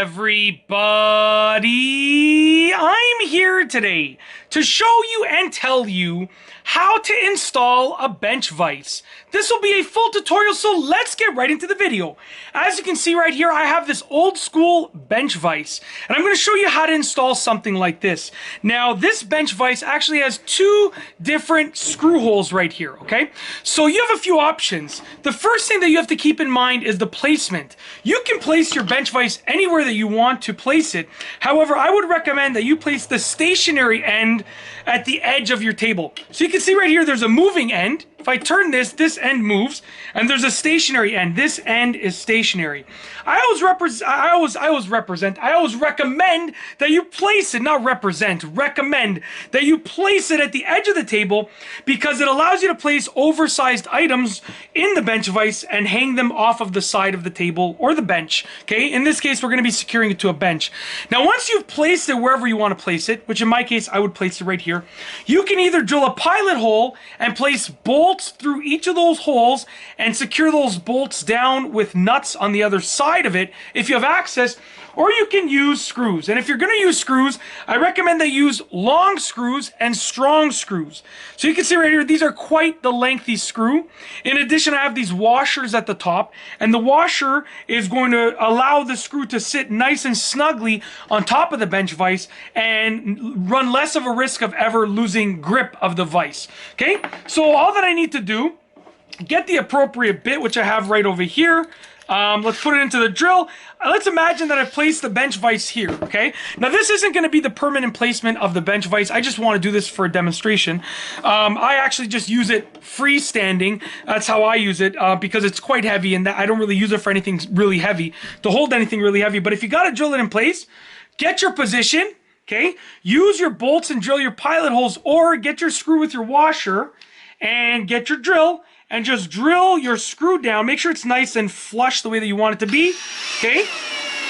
everybody, I'm here today to show you and tell you how to install a bench vise. This will be a full tutorial, so let's get right into the video. As you can see right here, I have this old school bench vise, and I'm going to show you how to install something like this. Now, this bench vise actually has two different screw holes right here, okay? So you have a few options. The first thing that you have to keep in mind is the placement. You can place your bench vise anywhere that you want to place it. However, I would recommend that you place the stationary end at the edge of your table. So you can see right here, there's a moving end. If I turn this end moves, and there's a stationary end. This end is stationary. I always recommend that you place it, recommend that you place it at the edge of the table because it allows you to place oversized items in the bench vise and hang them off of the side of the table or the bench. Okay, in this case, we're going to be securing it to a bench. Now, once you've placed it wherever you want to place it, which in my case, I would place it right here, you can either drill a pilot hole and place bolts through each of those holes and secure those bolts down with nuts on the other side of it if you have access, or you can use screws. And if you're going to use screws, I recommend that you use long screws and strong screws. So you can see right here, these are quite the lengthy screw. In addition, I have these washers at the top, and the washer is going to allow the screw to sit nice and snugly on top of the bench vise and run less of a risk of ever losing grip of the vise. Okay, so all that I need to do, get the appropriate bit, which I have right over here. Let's put it into the drill. Let's imagine that I've placed the bench vise here, okay? Now, this isn't going to be the permanent placement of the bench vise. I just want to do this for a demonstration. I actually just use it freestanding. That's how I use it because it's quite heavy, and I don't really use it for anything really heavy, to hold anything really heavy. But if you got to drill it in place, get your position, okay? Use your bolts and drill your pilot holes, or get your screw with your washer and get your drill and just drill your screw down. Make sure it's nice and flush the way that you want it to be, okay?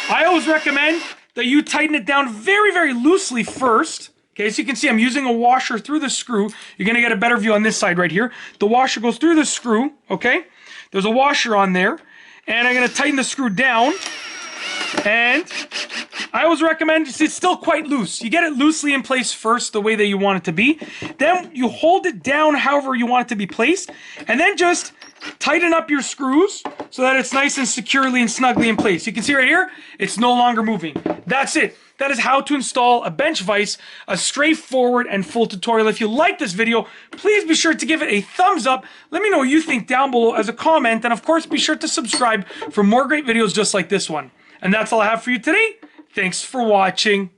I always recommend that you tighten it down very, very loosely first. Okay, so you can see I'm using a washer through the screw. You're gonna get a better view on this side right here. The washer goes through the screw, okay? There's a washer on there. And I'm gonna tighten the screw down. And I always recommend, it's still quite loose. You get it loosely in place first, the way that you want it to be. Then you hold it down however you want it to be placed. And then just tighten up your screws so that it's nice and securely and snugly in place. You can see right here, it's no longer moving. That's it. That is how to install a bench vise, a straightforward and full tutorial. If you like this video, please be sure to give it a thumbs up. Let me know what you think down below as a comment. And of course, be sure to subscribe for more great videos just like this one. And that's all I have for you today. Thanks for watching.